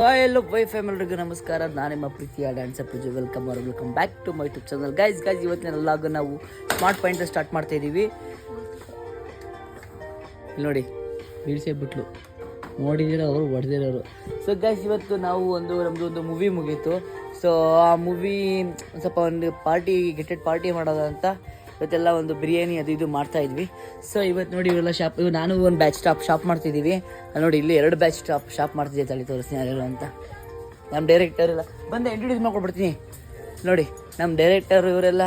Hello Y ಫ್ಯಾಮಿಲಿಗೂ ನಮಸ್ಕಾರ. ನಾನು ನಿಮ್ಮ ಪ್ರೀತಿಯ dancer Pooja. Welcome back to my YouTube channel. Guys ಇವತ್ತಿನ ವ್ಲಾಗ್ ನಾವು ಸ್ಮಾರ್ಟ್ ಪಾಯಿಂಟ್ ಸ್ಟಾರ್ಟ್ ಮಾಡ್ತಾ ಇದ್ದೀವಿ. ಇಲ್ಲಿ ನೋಡಿ ಬೀಳ್ಸೇಬಿಟ್ಲು, ನೋಡಿದಿರ ಅವರು ಹೊಡೆದಿರೋರು. ಸೊ ಗೈಸ್ ಇವತ್ತು ನಾವು ನಮ್ಮದು ಒಂದು ಮೂವಿ ಮುಗೀತು. ಸೊ ಆ ಮೂವಿ ಸ್ವಲ್ಪ ಒಂದು ಗೆಟೆಡ್ ಪಾರ್ಟಿ ಮಾಡೋದು ಅಂತ ಇವತ್ತೆಲ್ಲ ಒಂದು ಬಿರಿಯಾನಿ ಅದು ಇದು ಮಾಡ್ತಾ ಇದ್ವಿ. ಸೊ ಇವತ್ತು ನೋಡಿ ಇವೆಲ್ಲ ನಾನು ಒಂದು ಬ್ಯಾಚ್ ಶಾಪ್ ಮಾಡ್ತಿದ್ದೀವಿ. ನೋಡಿ ಇಲ್ಲಿ 2 ಬ್ಯಾಚ್ ಶಾಪ್ ಮಾಡ್ತಿದ್ದೆ. ತಳಿ ತೋರಿಸ್ತೀನಿ ಯಾರು ಅಂತ. ನಮ್ಮ ಡೈರೆಕ್ಟರ್ ಎಲ್ಲ ಬಂದು ಇಂಟ್ರೊಡ್ಯೂಸ್ ಮಾಡ್ಕೊಡ್ಬಿಡ್ತೀನಿ. ನೋಡಿ ನಮ್ಮ ಡೈರೆಕ್ಟರ್ ಇವರೆಲ್ಲ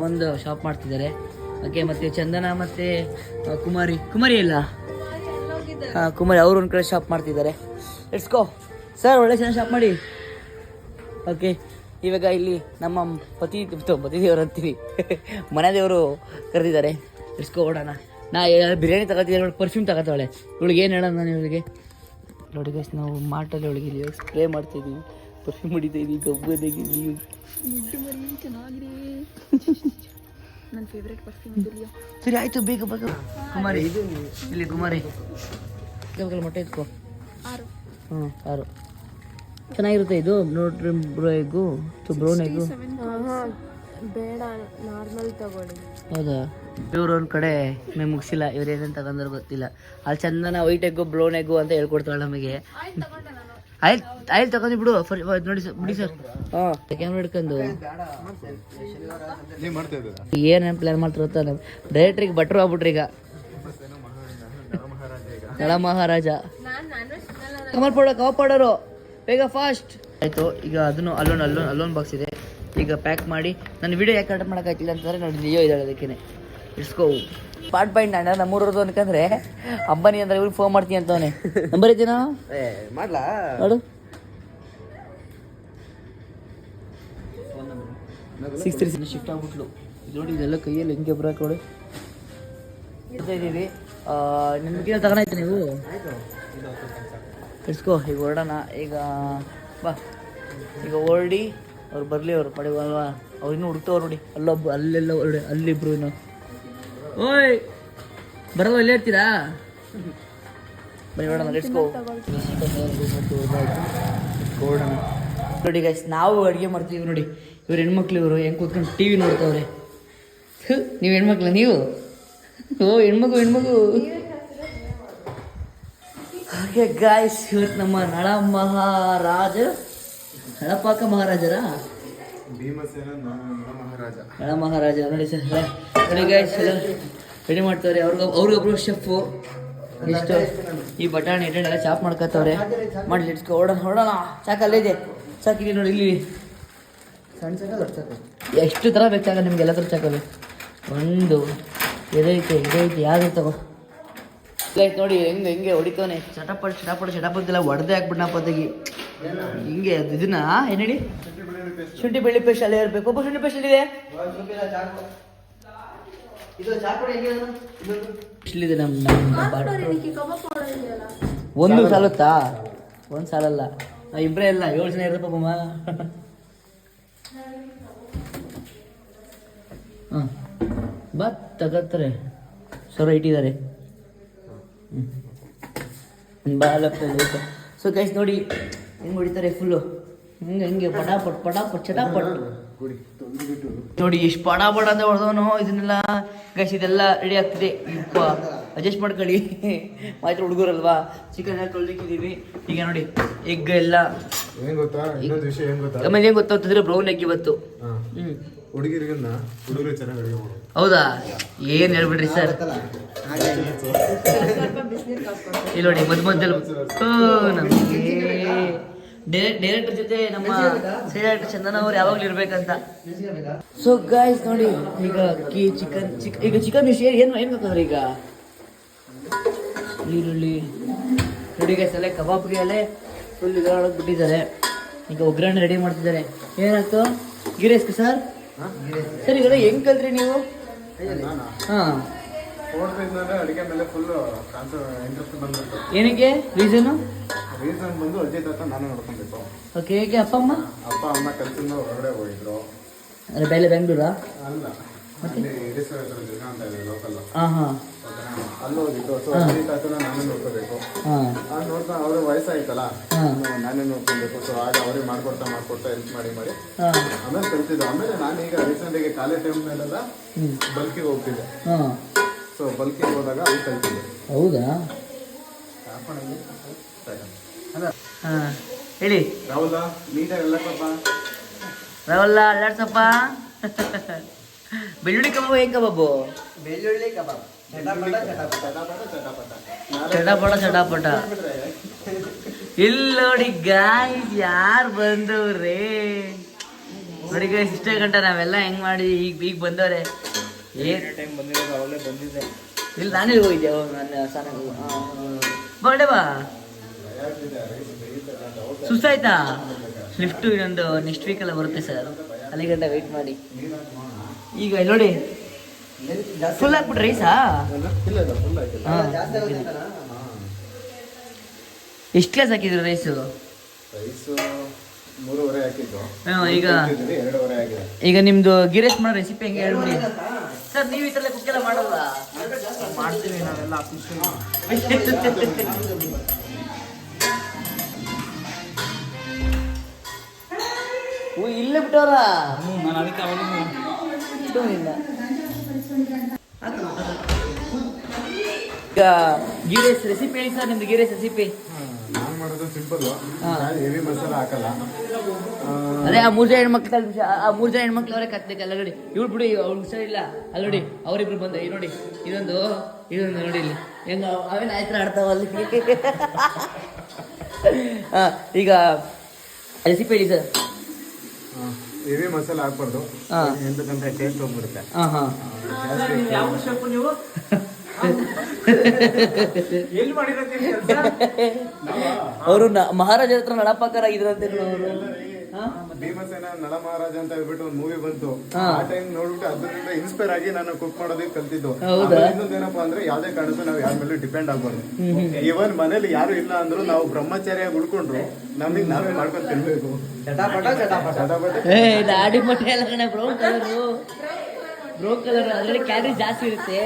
ಒಂದು ಶಾಪ್ ಮಾಡ್ತಿದ್ದಾರೆ. ಓಕೆ, ಮತ್ತು ಚಂದನ ಮತ್ತು ಕುಮಾರಿ ಇಲ್ಲ ಕುಮಾರಿ ಅವರು ಒಂದು ಕಡೆ ಶಾಪ್ ಮಾಡ್ತಿದ್ದಾರೆ. ಇಟ್ಸ್ಕೋ ಸರ್, ಒಳ್ಳೆ ಚೆನ್ನಾಗಿ ಶಾಪ್ ಮಾಡಿ. ಓಕೆ, ಇವಾಗ ಇಲ್ಲಿ ನಮ್ಮ ಪತಿದೇವರು ಅಂತೀವಿ, ಮನೆ ದೇವರು ಕರೆದಿದ್ದಾರೆ. ಇಟ್ಸ್ಕೋ ಓಡೋಣ. ನಾ ಬಿರಿಯಾನಿ ತಗೋತಿದ್ದೆ, ಪರ್ಫ್ಯೂಮ್ ತಗೋತಾಳೆ. ಇವಳಿಗೆ ಏನು ಹೇಳೋಣ ನಾನು ಇವಳಿಗೆ. ನೋಡಿ ಗೈಸ್, ನಾವು ಮಾಟಲ್ಲಿ ಒಳಗಿದ್ದೀವಿ, ಸ್ಪ್ರೇ ಮಾಡ್ತಾಯಿದ್ದೀವಿ, ಪರ್ಫ್ಯೂಮ್ ಹೊಡಿತಾ ಇದ್ದೀವಿ, ಗಬ್ಬದಾಗಿದ್ದೀವಿ. ಚೆನ್ನಾಗಿದೆ, ನನ್ನ ಫೇವ್ರೇಟ್ ಪರ್ಫ್ಯೂಮ್. ಸರಿ ಆಯಿತು, ಬೇಗ ಕುಮಾರಿ ಇಲ್ಲಿ ಕುಮಾರಿ ಮೊಟ್ಟೆ ಇಟ್ಕೋ. 6 ಚೆನ್ನಾಗಿರುತ್ತೆ ಇದು. ನೋಡ್ರಿ ಬ್ರೌನ್ ಎಗ್ಗು ಬೇಡ, ನಾರ್ಮಲ್ ತಗೊಳ್ಳಿ. ಹೌದಾ? ಇವ್ರು ಒಂದು ಕಡೆ ನಮಗೆ ಮುಗಿಸಿಲ್ಲ, ಇವ್ರು ಏನೇನು ತಗೊಂಡ್ರು ಗೊತ್ತಿಲ್ಲ. ಅಲ್ಲಿ ಚಂದನ ವೈಟ್ ಎಗ್ಗು ಬ್ರೌನ್ ಎಗ್ಗು ಅಂತ ಹೇಳ್ಕೊಡ್ತಾಳೆ ನಮಗೆ. ಆಯ್ಲ್ ತಗೊಂಡು ಬಿಡು. ನೋಡಿ ಬಿಡಿ ಸರ್. ಹಾಂ, ಕ್ಯಾಮ್ರಾ ಹಿಡ್ಕೊಂಡು ಏನೇನು ಪ್ಲ್ಯಾನ್ ಮಾಡ್ತಾರೆ ಗೊತ್ತಾ? ನಮ್ಮ ಡೈರೆಕ್ಟ್ರಿಗೆ ಭಟ್ರು ಆಗ್ಬಿಟ್ರಿ ಈಗ. ನಳ ಮಹಾರಾಜ ಕವರ್ ಪೌಡರು ಬೇಗ ಫಾಸ್ಟ್ ಆಯಿತು. ಈಗ ಅದನ್ನು ಅಲ್ಲೊಂದು ಬಾಕ್ಸ್ ಇದೆ. ಈಗ ಪ್ಯಾಕ್ ಮಾಡಿ ನನ್ನ ವಿಡಿಯೋ ಯಾಕೆ ಕಟ್ ಮಾಡೋಕ್ಕಾಗ್ತಿಲ್ಲ ಅಂತಂದರೆ ನೋಡಿ ಲಿಯೋ ಇದ್ದಾಳೆ, ಅದಕ್ಕೇ ಇಟ್ಸ್ಕೋ. ಸ್ಮಾರ್ಟ್ ಪಾಯಿಂಟ್ ಅಣ್ಣ ನಮ್ಮೂರದು ಅನ್ಕಂದ್ರೆ ಅಂಬಾನಿ ಅಂದ್ರೆ ಇವ್ರಿಗೆ ಫೋನ್ ಮಾಡ್ತೀನಿ ಅಂತವನೇ. ನಂಬರ್ ಐತೇನೋ ಮಾಡ್ಲಾ ನೋಡು. 63 ಶಿಫ್ಟ್ ಆಗ್ಬಿಟ್ಲು. ನೋಡಿ ಇದೆಲ್ಲ ಕೈಯಲ್ಲಿ ಹೆಂಗೆ ಬರೋಕೆ ನೋಡಿ ಇದ್ದೀವಿ. ನಿಮ್ಗೆ ತಗೊಂಡಾಯ್ತು ನೀವು ಇಟ್ಸ್ಕೋ. ಈಗ ಹೊರಡೋಣ. ಈಗ ಬಾ, ಈಗ ಹೊರಡಿ ಅವ್ರು ಬರಲಿ, ಅವ್ರು ಪಡೆಯಲ್ವಾ. ಅವ್ರು ಇನ್ನೂ ಹುಡುಕ್ತವ್ರು ನೋಡಿ. ಅಲ್ಲೆಲ್ಲ ಹೊರಡಿ, ಅಲ್ಲಿಬ್ರು ಇನ್ನು. ಓಯ್ ಬರಲ್ವ, ಇಲ್ಲೇ ಇರ್ತೀರಾ? ಬನ್ನಿ ಹೊರಡೋಣ, ಲೆಟ್ಸ್ಕೋ. ನೋಡಿ ಗೈಸ್, ನಾವು ಅಡುಗೆ ಮಾಡ್ತೀವಿ. ನೋಡಿ ಇವ್ರು ಹೆಣ್ಮಕ್ಳು, ಇವರು ಹೆಂಗೆ ಕೂತ್ಕೊಂಡು TV ನೋಡ್ತಾವ್ರೆ. ನೀವು ಹೆಣ್ಮಕ್ಳ ನೀವು? ಓ ಹೆಣ್ಮಗು. ಹಾಗೆ ಗಾಯ್ಸ್, ಇವತ್ತು ನಮ್ಮ ನಳಪಾಕ ಮಹಾರಾಜರ ನಳ ಮಹಾರಾಜ ನೋಡಿ ಸರ್. ನೋಡಿ ಗಾಯ್ಸ್, ಎಲ್ಲ ರೆಡಿ ಮಾಡ್ತವ್ರೆ. ಅವ್ರಿಗೊಬ್ರು ಶೆಫು. ಎಷ್ಟು ಈ ಬಟಾಣಿ ಎಲ್ಲ ಚಾಪ್ ಮಾಡ್ಕೊತವ್ರೆ. ಮಾಡಿ ಇಟ್ಸ್ಕೊ. ಹೊರಡೋಣ. ಚಾಕಲ್ಲಿದೆ, ಚಾಕಿದೆ ನೋಡಿ ಇಲ್ಲಿ. ಸಣ್ಣ ಚಾಕಲ್ ಎಷ್ಟು ಥರ ಬೇಕು ಚಾಕ ನಿಮ್ಗೆ, ಎಲ್ಲ ಥರ ಚಾಕಲ್. ಒಂದು ಇದೈತೆ ಯಾವ್ದು ತಗೋ. ಲೈಟ್ ನೋಡಿ ಹೆಂಗೆ ಹೊಡಿತವನೆ. ಚಟಪಟ್ಟಿಲ್ಲ, ಹೊಡೆದೇ ಹಾಕ್ಬಿಟ್ನಪ್ಪ ತೆಗಿ. ಹಿಂಗೆ ಇದನ್ನ ಏನು ಹೇಳಿ, ಶುಂಠಿ ಬೆಳ್ಳಿ ಪೇಸ್ಟ್ ಅಲ್ಲೇ ಇರಬೇಕು. ಒಬ್ಬ ಶುಂಠಿ ಪೇಸ್ಟ್ ಇದೆ. ಇಷ್ಟಲಿದೆ ಒಂದು ಸಾಲುತ್ತಾ? ಒಂದು ಸಾಲಲ್ಲ, ಇಬ್ಬರೇ ಇಲ್ಲ, 7 ಜನ ಇರಪ್ಪ ಬಮ್ಮ. ಹಾಂ ಬಾ ತಗತ್ತಾರೆ. ಸರ್ ಇಟ್ಟಿದ್ದಾರೆ. ಸೊ ಗೈಸ್ ನೋಡಿ ಹೆಂಗೆ ಹೊಡಿತಾರೆ ಫುಲ್ಲು. ಹಿಂಗೆ ಪಟಾಪಟ್ ಚಟಾಪಟ್ ನೋಡಿ ಎಷ್ಟು ಪಟಾಪಟ್ ಅಂತ ಹೊಡೆದವನು. ಇದನ್ನೆಲ್ಲ ಗೈಸ್ ಇದೆಲ್ಲ ರೆಡಿ ಆಗ್ತಿದೆ. ಅಡ್ಜಸ್ಟ್ ಮಾಡ್ಕೊಳ್ಳಿ, ಮಾತ್ರ ಹುಡುಗರಲ್ವಾ. ಚಿಕನ್ ಎಲ್ಲ ತೊಳೆದಿಕ್ಕಿದ್ದೀವಿ. ಈಗ ನೋಡಿ ಎಗ್ ಎಲ್ಲ ಆಮೇಲೆ ಏನು ಗೊತ್ತಾಗ್ತದ್ರೆ ಬ್ರೌನ್ ಎಗ್ ಇವತ್ತು. ಹೌದಾ? ಏನು ಹೇಳ್ಬಿಡ್ರಿ ಸರ್. ಇಲ್ಲಿ ನೋಡಿ ಮಧ್ಯದಲ್ಲಿ ನಮಗೆ ಡೈರೆಕ್ಟರ್ ಜೊತೆ ನಮ್ಮ ಡೈರೆಕ್ಟರ್ ಚಂದನ ಅವ್ರು ಯಾವಾಗಲೂ ಇರ್ಬೇಕಂತ. ಸೊ ಗಾಯ್ಸ್ ನೋಡಿ ಈಗ ಚಿಕನ್ ಏನು ಹಾಕಿದ್ರೆ ಈಗ ಈರುಳ್ಳಿ ನೋಡಿ ಗೈಸ್ ಅಲ್ಲೇ ಕಬಾಬ್ಗೆ ಅಲ್ಲೇ ಫುಲ್ ಇದರೊಳಗೆ ಬಿಟ್ಟಿದ್ದಾರೆ. ಈಗ ಒಗ್ಗರಣೆ ರೆಡಿ ಮಾಡ್ತಿದ್ದಾರೆ. ಏನಾಯ್ತು ಗಿರೇಸ್ಕ ಸರ್? ಸರ್ ಈಗ ಹೆಂಗೆ ಕಲ್ತ್ರಿ ನೀವು? ಹಾಂ, ಅಡಿಗೆ ಮೇಲೆ ಫುಲ್ ಇಂಟ್ರೆಸ್ಟ್ ಬಂದ್ಬಿಟ್ಟು. ಏನಕ್ಕೆ ರೀಸನ್ ಬಂದು ಅಜ್ಜಿ ತಾತ ನಾನು ನೋಡ್ಕೊಬೇಕು. ಓಕೆ, ಹೇಗೆ ಅಪ್ಪ ಅಮ್ಮ ಕೆಲಸದಿಂದ ಹೊರಗಡೆ ಹೋಗಿದ್ರು. ಬೆಂಗಳೂರಾ? ಅಲ್ಲ, ಲೋಕಲ್. ಹಾಂ ಹಾಂ ಅಲ್ಲಿ ಹೋಗಿದ್ದು. ಸೊ ಅಜ್ಜಿ ತಾತನ ನಾನೇ ನೋಡ್ಕೋಬೇಕು. ಹಾಂ ಆಗ ನೋಡ್ತಾ ಅವರು ವಯಸ್ಸಾಯ್ತಲ್ಲ, ಹಾಂ ನಾನೇ ನೋಡ್ಕೊಬೇಕು. ಸೊ ಆಗ ಅವ್ರಿಗೆ ಮಾಡ್ಕೊಡ್ತಾ ಹೆಲ್ಪ್ ಮಾಡಿ ಹಾಂ ಆಮೇಲೆ ಕಲ್ತಿದ್ದು. ಆಮೇಲೆ ನಾನೀಗ ರೀಸೆಂಟಾಗಿ ಕಾಲೇಜ್ ಟೈಮ್ನಲ್ಲೆಲ್ಲ ಹ್ಞೂ ಬಲ್ಕಿಗೆ ಹೋಗ್ತಿದ್ದೆ. ಹಾಂ ಸೊ ಬಲ್ಕಿಗೆ ಹೋದಾಗ ಅಲ್ಲಿ ಕಲ್ತಿದ್ದೆ. ಹೌದಾ ಹಾಂ ಹೇಳಿ ರಾಹುಲ ನೀಟಾಗಿ ಎಲ್ಲ ಪಾಪ. ರವಲ್ಲ ಅಲ್ಲಾಡ್ಸಪ್ಪ. ಬೆಳ್ಳುಳ್ಳಿ ಕಬಾಬು ಹೆಂಗೆ ಕಬಾಬು? ಬೆಳ್ಳುಳ್ಳಿ ಕಬಾಬ್ ಚಟಾಪಟ ಚಟಾಪಟ. ಇಲ್ಲಿ ನೋಡಿ ಗಾಯ್ಸ್ ಯಾರು ಬಂದವ್ರೆ ನೋಡಿ ಗಾಯ್ಸ್. ಇಷ್ಟೇ ಗಂಟ ನಾವೆಲ್ಲ ಹೆಂಗ್ ಮಾಡಿ ಈಗ ಬಂದವ್ರೆ. ಏನ್ ಟೈಮ್ ಬಂದಿರೋದು ಅವಳೇ ಬಂದಿದ್ದೆ. ಇಲ್ಲಿ ನಾನೇ ಹೋಗಿದ್ದೆ ಅವಾಗ ನನ್ನ ಸಾನಾಗ ಬರ್ಡೇ ಬಾ. ಸುಸ್ತಾಯ್ತಾ? ಲಿಫ್ಟು ಇನ್ನೊಂದು ನೆಕ್ಸ್ಟ್ ವೀಕೆಲ್ಲ ಬರುತ್ತೆ ಸರ್, ಅಲ್ಲಿ ಗಂಟ ವೆಯ್ಟ್ ಮಾಡಿ. ಈಗ ಇಲ್ಲಿ ನೋಡಿ ಫುಲ್ ಹಾಕ್ಬಿಟ್ರೆ ರೈಸಾ? ಇಲ್ಲ ಇಲ್ಲ ಫುಲ್ ಆಯ್ತಿಲ್ಲ. ಜಾಸ್ತಿ ಆಗೋದಿಲ್ಲ. ಎಷ್ಟು ಗ್ಲಾಸ್ ಹಾಕಿದ್ರು ರೈಸು? ರೈಸು 3.5 ಹಾಕಿದ್ದು. ಈಗ 2.5 ಆಗಿದೆ. ಈಗ ನಿಮ್ದು ಗಿರೀಶ್ ಮಾಡೋ ರೆಸಿಪಿ ಹೆಂಗೆ ಹೇಳ್ಬಿಡಿ ಸರ್. ನೀವು ಈ ಥರ ಕುಕ್ಕೆಲ್ಲ ಮಾಡಲ್ಲ? ಮಾಡ್ತೀವಿ ನಾವೆಲ್ಲ ಅಫಿಷಿಯಲ್. ಇಲ್ಲೇ ಬಿಟ್ಟವ್ರ ನಾನು ಅದಕ್ಕೆ ಅವನಿಗೆ ಇಲ್ಲ. ಈಗ ಗೀರೇಸ್ ರೆಸಿಪಿ ಹೇಳಿ ಸರ್, ನಿಮ್ದು ಗೀರೇಸ್ ರೆಸಿಪಿ. ನಾನು ಮಾಡೋದು ಸಿಂಪಲ್, ಹಾ. ಹೆವಿ ಮಸಾಲ ಹಾಕಲ್ಲ. ಅದೇ ಆ 3 ಜನ ಹೆಣ್ಮಕ್ಳು, ಆ 3 ಜನ ಹೆಣ್ಮಕ್ಳು ಅವರೇ ಕತ್ತಕ್ಕೆ ಅಲ್ಲ ನೋಡಿ. ಇವ್ಳು ಬಿಡಿ, ಅವ್ಳು ಹುಷಾರಿಲ್ಲ ಅಲ್ಲಿ ನೋಡಿ. ಅವರಿಬ್ರು ಬಂದ ಈ ನೋಡಿ, ಇದೊಂದು ನೋಡಿ ಇಲ್ಲಿ ಹೆಂಗ ಅವೇನು ಆಯ್ತು ಆಡ್ತಾವ ಅಲ್ಲಿ. ಹಾಂ ಈಗ ರೆಸಿಪಿ ಹೇಳಿ ಸರ್. ಹೆವಿ ಮಸಾಲ ಹಾಕ್ಬಾರ್ದು, ಹಾ. ಎಂತಕ್ಕಂತ ಟೇಸ್ಟ್ ಹೋಗ್ಬಿಡುತ್ತೆ. ಹಾಂ ಹಾಂ ಯಾವ ಶೆಫ್ ನೀವು? ಎಲ್ಲಿ ಮಾಡಿರೋದು ಕೆಲಸ? ಅವರು ಮಹಾರಾಜ ಹತ್ರ ನಡಪಾಕಾರ ಇದ್ರಂತೆ ಅವರು. ಭೀಮಸೇನ ನಳ ಮಹಾರಾಜ ಅಂತ ಹೇಳ್ಬಿಟ್ಟು ಒಂದು ಮೂವಿ ಬಂತು. ಹಾ. ಆ ಟೈಮ್ ನೋಡ್ಬಿಟ್ಟು ಅದರಿಂದ ಇನ್ಸ್ಪೈರ್ ಆಗಿ ನಾನು ಕುಕ್ ಮಾಡೋದಕ್ಕೆ ಕಲ್ತಿದ್ದು. ಹೌದಾ? ಇನ್ನೊಂದೇನಪ್ಪ ಅಂದ್ರೆ ಯಾವ್ದೇ ಕಾರಣಕ್ಕೂ ನಾವು ಯಾರ ಮೇಲೂ ಡಿಪೆಂಡ್ ಆಗ್ಬಾರ್ದು. ಇವನ್ ಮನೇಲಿ ಯಾರು ಇಲ್ಲ ಅಂದ್ರು ನಾವು ಬ್ರಹ್ಮಚಾರಿಯಾಗಿ ಉಳ್ಕೊಂಡ್ರು ನಮಗೆ ನಾವೇ ಮಾಡ್ಕೊಂಡು ತಿನ್ಬೇಕು. ಚಟಾಪಟ ಚಟಾಪಟ. ಚಟಾಪಟಿ. ದಾಡಿ ಮೊಟ್ಟೆ ಎಲ್ಲ ಕಡೆ ಬ್ರೌನ್ ಕಲರು, ಬ್ರೌನ್ ಕಲರ್ ಅದರಲ್ಲಿ ಕ್ಯಾಲರಿ ಜಾಸ್ತಿ ಇರುತ್ತೆ.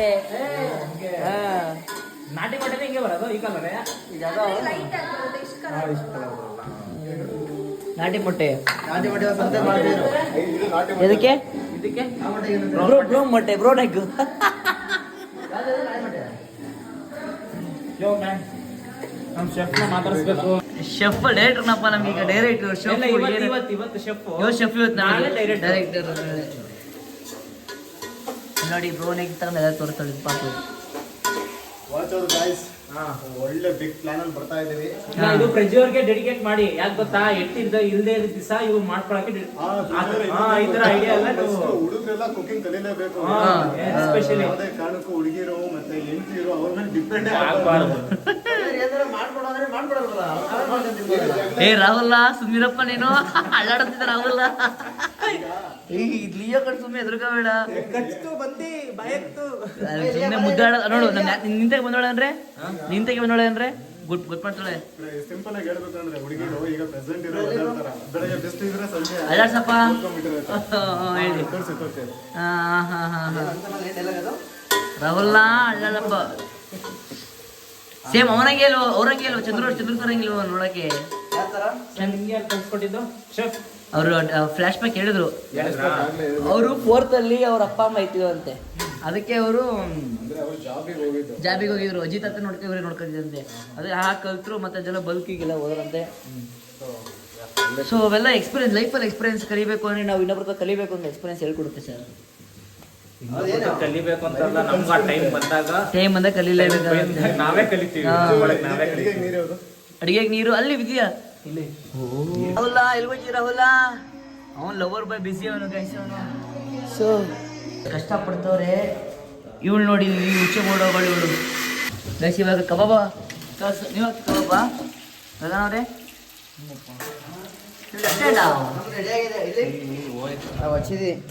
ಹಾಂ ನಾಟಿ ಮಾಡಿದ್ರೆ ಹಿಂಗೆ ಬರೋದು ಈ ಕಲರೇ? ನಾಟಿ ಮೊಟ್ಟೆ ನಾಟಿ ಮಾಡಿ ಸಂತೆ ಮಾಡ್ತೀವಿ. ಇದು ನಾಟಿ ಮೊಟ್ಟೆ. ಎದಕ್ಕೆ? ಇದಕ್ಕೆ ಬ್ರೋ ಮೊಟ್ಟೆ, ಬ್ರೋನ್ ಎಗ್. ನಮ್ಮ ಶೆಫ್ನ ಮಾತಾಡಿಸ್ಬೇಕು. ಶೆಫ್ ಡೈರೆಕ್ಟರ್ನಪ್ಪ ನಮ್ಗೆ. ಈಗ ಡೈರೆಕ್ಟರ್ ಶೆಫ್ ಇವತ್ತು ಶೆಫ್ ಶೆಫ್ ಇವತ್ತು ನಾಳೆ ಡೈರೆಕ್ಟರ್ ನೋಡಿ. ಬ್ರೋನ್ ಎಗ್ ತಗೊಂಡು ಎಲ್ಲ ತೋರಿಸ್ತಾಳೆ ಪಾಪ. ವಾಚ್ ಔಟ್ ಗೈಸ್, ಒಳ್ಳೆ ಬಿಗ್ ಪ್ಲಾನ್ ಅಲ್ಲಿ ಬರ್ತಾ ಇದೀವಿ. ಇದು ಪ್ರಜ್ವರ್ಗೆ ಡೆಡಿಕೇಟ್ ಮಾಡಿ. ಯಾಕೆ ಗೊತ್ತಾ, ಎಟ್ಟಿದ್ದ ಇಲ್ದೇ ಇದ್ದ ದಿವಸ ಇವ್ ಮಾಡ್ಕೊಳಕ್ಕೆ ಈ ತರ ಐಡಿಯಾ ಎಲ್ಲ ಹುಡುಗರೆಲ್ಲ ಕುಕಿಂಗ್ ಕಲಿಲೇಬೇಕು. ಎಸ್ಪೆಷಲಿ ಯಾವುದೇ ಕಾರಣಕ್ಕೂ ಹುಡುಗಿರು ಮತ್ತೆ ಹೆಂಡತಿರು ಅವ್ರ ಮೇಲೆ ಡಿಪೆಂಡ್ ಆಗ್ಬಾರ್ದು. ಏ ರಾಹುಲ್ಲ ಸುಮ್ಮಿರಪ್ಪ ನೀನು. ಅಲ್ಲಾಡುತ್ತಿದ್ದ ರಾಹುಲ್ಲ. ಲಿಯೋ ಕಡೆ ಸುಮ್ಮನೆ ಎದುರ್ಕೋಬೇಡ. ಸುಮ್ಮನೆ ಮುದ್ದಾಡ ನೋಡು. ನಿಂತಾಗ ಬಂದೋಳೆ ಅಂದ್ರೆ ಗುಡ್ ಮಾಡ್ತಾಳೆ. ಸಿಂಪಲ್ ಆಗಿ ಹೇಳ್ಬೇಕಂದ್ರೆ ಹುಡುಗಿರು ಈಗ ಪ್ರೆಸೆಂಟ್ ಇರೋ ಬೆಳಗ್ಗೆ ಬೆಸ್ಟ್ ಇದ್ರೆ ಸಂಜೆ ಅಲ್ಲಾಡ್ಸಪ್ಪ ಹೇಳಿ. ತೋರ್ಸಿ. ರಾಹುಲ್ಲ ಅಲ್ಲಾಡಪ್ಪ. ಸೇಮ್ ಅವರಂಗೆ ಅಲ್ವ, ಅವ್ರಂಗೆ ಅಲ್ವ, ಚಂದ್ರ ತರಂಗಿಲ್ವ ನೋಡಕ್ಕೆ. ನಿಮ್ಗೆ ಯಾರು ಕಲ್ಸ್ಕೊಟ್ಟಿದ್ದು ಶೆಫ್? ಅವರು ಫ್ಲಾಶ್ ಬ್ಯಾಕ್ ಹೇಳಿದ್ರು. ಅವರು 4th ಅಲ್ಲಿ ಅವ್ರ ಅಪ್ಪ ಅಮ್ಮ ಇತ್ತಿದಂತೆ, ಅದಕ್ಕೆ ಅವರು ಅಂದ್ರೆ ಅವ್ರು ಜಾಬಿಗೆ ಹೋಗಿದ್ರು. ಅಜಿತ್ ಹತ್ರ ನೋಡ್ಕೊಂಡಿದ್ದಂತೆ. ಅದೇ ಕಲ್ತರು ಮತ್ತೆ ಜನ ಬಲ್ಕಿಗೆಲ್ಲ ಹೋದ್ರಂತೆ. ಸೊ ಅವೆಲ್ಲ ಎಕ್ಸ್ಪೀರಿಯನ್ಸ್, ಲೈಫಲ್ಲಿ ಎಕ್ಸ್ಪೀರಿಯನ್ಸ್ ಕಲಿಬೇಕು ಅಂದ್ರೆ ನಾವು ಇನ್ನೊಬ್ರ ಕಲಿಬೇಕು ಅಂತ ಎಕ್ಸ್ಪೀರಿಯನ್ಸ್ ಹೇಳ್ಕೊಡುತ್ತೆ ಸರ್. ಕಲಿಬೇಕು ಅಂತಲ್ಲ, ನಮ್ಗೆ ಆ ಟೈಮ್ ಬಂದಾಗ ಕಲೀಲೇಬೇಕು. ನಾವೇ ಕಲಿತೀವಿ. ಅಡಿಗೆಗೆ ನೀರು ಅಲ್ಲಿ ಇದೆಯಾ? ಇಲ್ಲಿ ರಾಹುಲ ಎಲ್ಲಿ ಹೋಗಿ ರಾಹುಲ? ಅವನು ಲವರ್ ಬಾಯ್ ಬಿಸಿ ಅವನು ಗೈಸ್ ಅವನು. ಸೊ ಕಷ್ಟಪಡ್ತವ್ರೆ ಇವಳು ನೋಡಿ, ಹುಚ್ಚೆ ಮಾಡೋಗಳು ಇವಳು ಗೈಸ್. ಇವಾಗ ಕಬಾಬ ನೀವು ಕಬಾಬ ಗಗನವ್ರೆ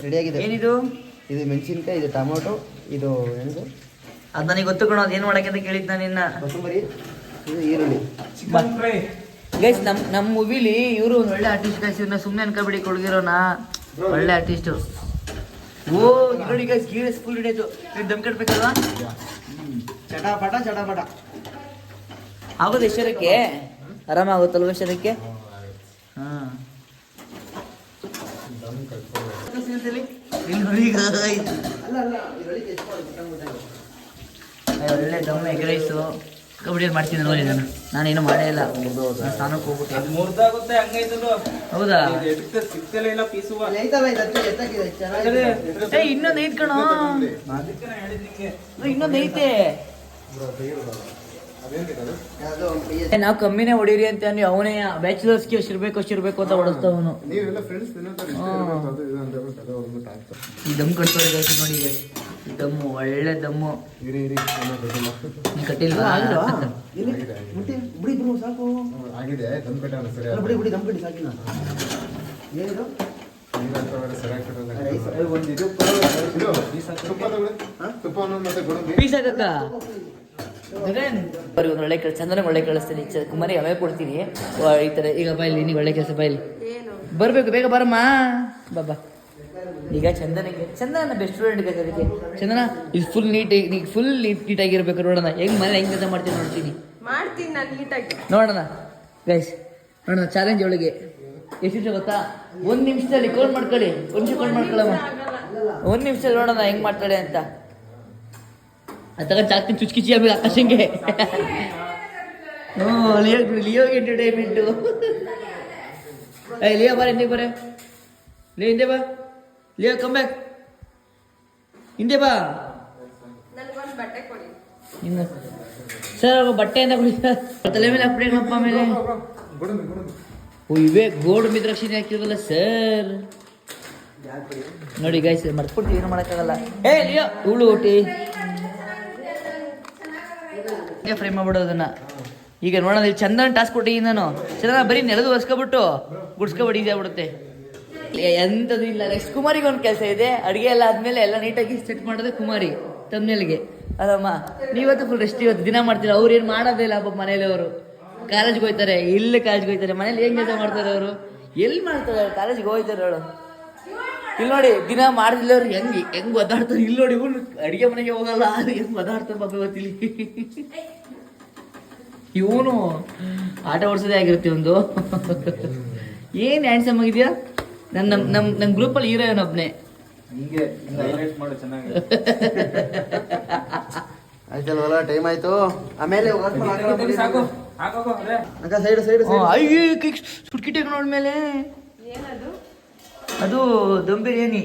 ರೆಡಿಯಾಗಿದೆ. ಏನಿದು? ಇದು ಮೆಣಸಿನ್ಕಾಯಿ, ಇದು ಟೊಮೊಟೊ, ಇದು ಏನು ಅದು ನನಗೆ ಗೊತ್ತು ಕಣೋ. ಅದೇನು ಮಾಡಕ್ಕೆ ಅಂತ ಕೇಳಿದ್ದು ನಾನು ನಿನ್ನ. ಕೊತ್ತಂಬರಿ, ಇದು ಈರುಳ್ಳಿ. ಗೈಸ್ ನಮ್ಮ ಮೂವಿಲಿ ಇವರು ಒಂದು ಒಳ್ಳೆ ಆರ್ಟಿಸ್ಟ್ ಗೈಸ್. ಇವ್ರನ್ನ ಸುಮ್ಮನೆ ಅನ್ಕೊಬಿಡಿ, ಕೊಡ್ಗಿರೋನ ಒಳ್ಳೆ ಆರ್ಟಿಸ್ಟು. ಓ ನೋಡಿ ಗೈಸ್, ಗೀರೆಸ್ ಫುಲ್ ಹಿಡಿಯೋದು. ಇದು ದಮ್ ಕಟ್ಬೇಕಲ್ವಾ? ಚಟಾಪಟ ಚಟಾಪಟ ಆಗೋದು ಎಷ್ಟರಕ್ಕೆ ಆರಾಮಾಗುತ್ತಲ್ವ ಎಷ್ಟರಕ್ಕೆ ಹಾಂ ಒಳ್ಳೆ ದಮ್ ಎಗ್ ರೈಸು ಕಬಡ್ಡಿಯಲ್ಲಿ ಮಾಡ್ತೀನಿ ನೋಡಿ ನಾನೇನು ಮಾಡೇ ಇಲ್ಲ ನಾನು ಸ್ನಾನಕ್ಕೆ ಹೋಗ್ಬಿಟ್ಟೆ ಮುರ್ದಾಗುತ್ತೆ ಹಂಗೈತದು ಹೌದಾ ಸಿಕ್ತಲೇ ಇಲ್ಲ ಪೀಸುವ ಐತಲ್ಲ ಇದು ಎತ್ತಾಗಿದೆ ಚೆನ್ನಾಗಿದೆ ಇನ್ನೊಂದು ಐತ್ ಕಣೋ ಅದಕ್ಕೆ ನಾನು ಹೇಳಿದ್ ನಿಂಗೆ ಇನ್ನೊಂದು ಐತೆ ಅದು ನಾವು ಕಮ್ಮಿನೇ ಹೊಡೀರಿ ಅಂತ ನೀವು ಅವನೇ ಬ್ಯಾಚುಲರ್ಸ್ಗೆ ಅಷ್ಟಿರ್ಬೇಕು ಅಂತ ಹೊಡೆಸ್ತವನು ನೀವೆಲ್ಲ ಫ್ರೆಂಡ್ಸ್ ತಿನ್ನೋತಾರೆ ಇಷ್ಟ ಇರ್ಬೇಕು, ಅದು ಇದು ಅಂತ ಹೇಳ್ಬಿಟ್ಟು ಅದು ಅವ್ರನ್ನ ಹಾಕ್ತಾರೆ. ಈ ದಮ್ ಕಟ್ತಾರೆ guys ನೋಡಿ ಈಗ ಈ ದಮ್ಮು ಒಳ್ಳೆ ದಮ್ಮು ಇರಿ ಏನೋ ಗೊತ್ತಿಲ್ಲ. ನೀನ್ ಕಟ್ಟಿಲ್ವಾ ಮುಟ್ಟಿ ಬಿಡಿ ಬ್ರೋ ಸಾಕು ಆಗಿದೆ ದಮ್ ಕಟ್ಟ ಸರಿ ಅಲ್ಲ, ಬಿಡಿ ಬಿಡಿ ದಮ್ ಬಿಡಿ ಸಾಕಿಲ್ಲ ಏನಿದು ಸರಿಯಾಗಿ ಒಂದು ಇದು ತುಪ್ಪ ತಗೊಳ್ಳಿ. ತುಪ್ಪವನ್ನು ಮತ್ತೆ ಗೋಡಂಬಿ ಪೀಸ್ ಆಗಕ್ಕ ಒಂದು ಒಳ್ಳೆ ಕೆಲಸ ಚಂದನ ಒಳ್ಳೆ ಕಳಿಸ್ತೀನಿ ಕುಮಾರಿ ಅವೇ ಕೊಡ್ತೀನಿ ಈ ಥರ ಈಗ ಬಾಯ್ಲಿ ನೀನು ಒಳ್ಳೆ ಕೆಲಸ ಬಾಯ್ಲಿ ಬರಬೇಕು ಬೇಗ ಬರಮ್ಮ ಬಾಬಾ ಈಗ ಚಂದನ ಬೆಸ್ಟ್ ಸ್ಟೂಡೆಂಟ್ ಅದಕ್ಕೆ ಚಂದನ ಇದು ಫುಲ್ ನೀಟಾಗಿರ್ಬೇಕು ನೋಡೋಣ ಹೆಂಗ್ ಮನೆ ಹೆಂಗ್ ಕೆಲಸ ಮಾಡ್ತೀನಿ ನೋಡ್ತೀನಿ ಮಾಡ್ತೀನಿ ನಾನು ನೀಟಾಗಿ ನೋಡೋಣ ಗೈಸ್ ನೋಡೋಣ ಚಾಲೆಂಜ್ ಒಳಗೆ ಎಷ್ಟು ನಿಮಿಷ ಗೊತ್ತಾ 1 ನಿಮಿಷದಲ್ಲಿ ಕೌಂಟ್ ಮಾಡ್ಕೊಳ್ಳಿ ಕೌಂಟ್ ಮಾಡ್ಕೊಳ್ಳಮ್ಮ 1 ನಿಮಿಷದಲ್ಲಿ ನೋಡೋಣ ಹೆಂಗ್ ಮಾಡ್ತಾಳೆ ಅಂತ ತಗೊಂಡು ಜಾಸ್ತಿ ಚುಚ್ಕಿಚ್ಚಿ ಆಮೇಲೆ ಆಕಾಶಂಗೆ ಹ್ಞೂ ಲಿಯೋ ಎಂಟರ್ಟೈನ್ಮೆಂಟು ಲಿಯೋ ಬಾರ ಹಿಂದೆ ಬರೇ ಲಿಯೋ ಹಿಂದೆ ಬಾ ಲಿಯೋ ಕಮ್ ಬ್ಯಾಕ್ ಹಿಂದೆ ಬಾ ನನಗೊಂದು ಬಟ್ಟೆ ಕೊಡಿ ಇನ್ನು ಸರ್ ಬಟ್ಟೆಯಿಂದ ಕುಡಿ ತಲೆ ಮೇಲೆ ಹಾಕ್ಬಿಡಪ್ಪ ಆಮೇಲೆ ಗೋಡಂಬಿ ಗೋಡಂಬಿ ಓ ಇವೇ ಗೋಡಂಬಿ ದ್ರಾಕ್ಷಿನೇ ಹಾಕಿರಲ್ಲ ಸರ್ ನೋಡಿ ಗಾಯ್ಸ್ ಮರ್ತ್ಬಿಡ್ತೀವಿ ಏನು ಮಾಡೋಕ್ಕಾಗಲ್ಲ ಲಿಯೋ ಇವಳು ಊಟಿ ಫ್ರೈ ಮಾಡ್ಬಿಡೋದನ್ನ ಈಗ ನೋಡೋಣ ಇಲ್ಲಿ ಚಂದನ ಟಾಸ್ಕ್ ಕೊಟ್ಟಿದ್ದೀನಿ ನಾನು ಚಂದನ ಬರೀ ನೆಲದು ಒರೆಸ್ಕೊಬಿಟ್ಟು ಗುಡ್ಸ್ಕೊಬಿಟ್ಟು ಈಸಿ ಆಗ್ಬಿಡುತ್ತೆ ಎಂಥದ್ದು ಇಲ್ಲ ನೆಕ್ಸ್ಟ್ ಕುಮಾರಿಗೆ ಒಂದು ಕೆಲಸ ಇದೆ ಅಡುಗೆ ಎಲ್ಲ ಆದಮೇಲೆ ಎಲ್ಲ ನೀಟಾಗಿ ಸೆಟ್ ಮಾಡೋದೇ ಕುಮಾರಿ ತಮ್ಮನೆಲ್ಗೆ ಅದಮ್ಮ ನೀವತ್ತು ಫುಲ್ ರೆಸ್ಟ್ ಇವತ್ತು ದಿನ ಮಾಡ್ತೀರ ಅವ್ರು ಏನು ಮಾಡೋದೇ ಇಲ್ಲ ಪಾಪ ಮನೇಲಿ ಅವರು ಕಾಲೇಜ್ಗೆ ಹೋಗ್ತಾರೆ ಇಲ್ಲಿ ಕಾಲೇಜ್ಗೆ ಹೋಗ್ತಾರೆ ಮನೇಲಿ ಏನು ಕೆಲಸ ಮಾಡ್ತಾರೆ ಅವರು ಎಲ್ಲಿ ಮಾಡ್ತಾರೆ ಕಾಲೇಜ್ಗೆ ಹೋಗ್ತಾರೆ ಅವಳು ಇಲ್ಲಿ ನೋಡಿ ದಿನ ಮಾಡಿದಿಲ್ಲ ಅವ್ರು ಹೆಂಗ್ ಒದ್ದಾಡ್ತಾರೆ ಇಲ್ಲಿ ನೋಡಿ ಇವ್ರು ಅಡಿಗೆ ಮನೆಗೆ ಹೋಗಲ್ಲ ಅದು ಹೆಂಗ್ ಒದ್ದಾಡ್ತಾರೆ ಪಾಪ ಇವತ್ತಿಲ್ಲಿ ಇವನು ಆಟ ಓಡಿಸೋದೇ ಆಗಿರುತ್ತೆ ಒಂದು ಏನು ಹ್ಯಾಂಡ್ಸಮ್ ಆಗಿದೆಯಾ ನಮ್ಮ ಗ್ರೂಪಲ್ಲಿ ಹೀರೋ ಇವನೊಬ್ನೇ ಹಿಂಗೆ ಹೈಲೈಟ್ ಮಾಡು ಚೆನ್ನಾಗಿ ಆಯ್ತಲ್ವಲ್ಲ ಟೈಮ್ ಆಯ್ತು ಆಮೇಲೆ ಸಾಕು ಹಾಕೋಗೋ ಅದೇ ಅಕ್ಕ ಸೈಡ್ ಸೈಡ್ ಅಯ್ಯೋ ಸುಟ್ಕಿಟ್ಟೆ ನೋಡ್ಮೇಲೆ ಏನದು ಅದು ದಮ್ ಬಿರಿಯಾನಿ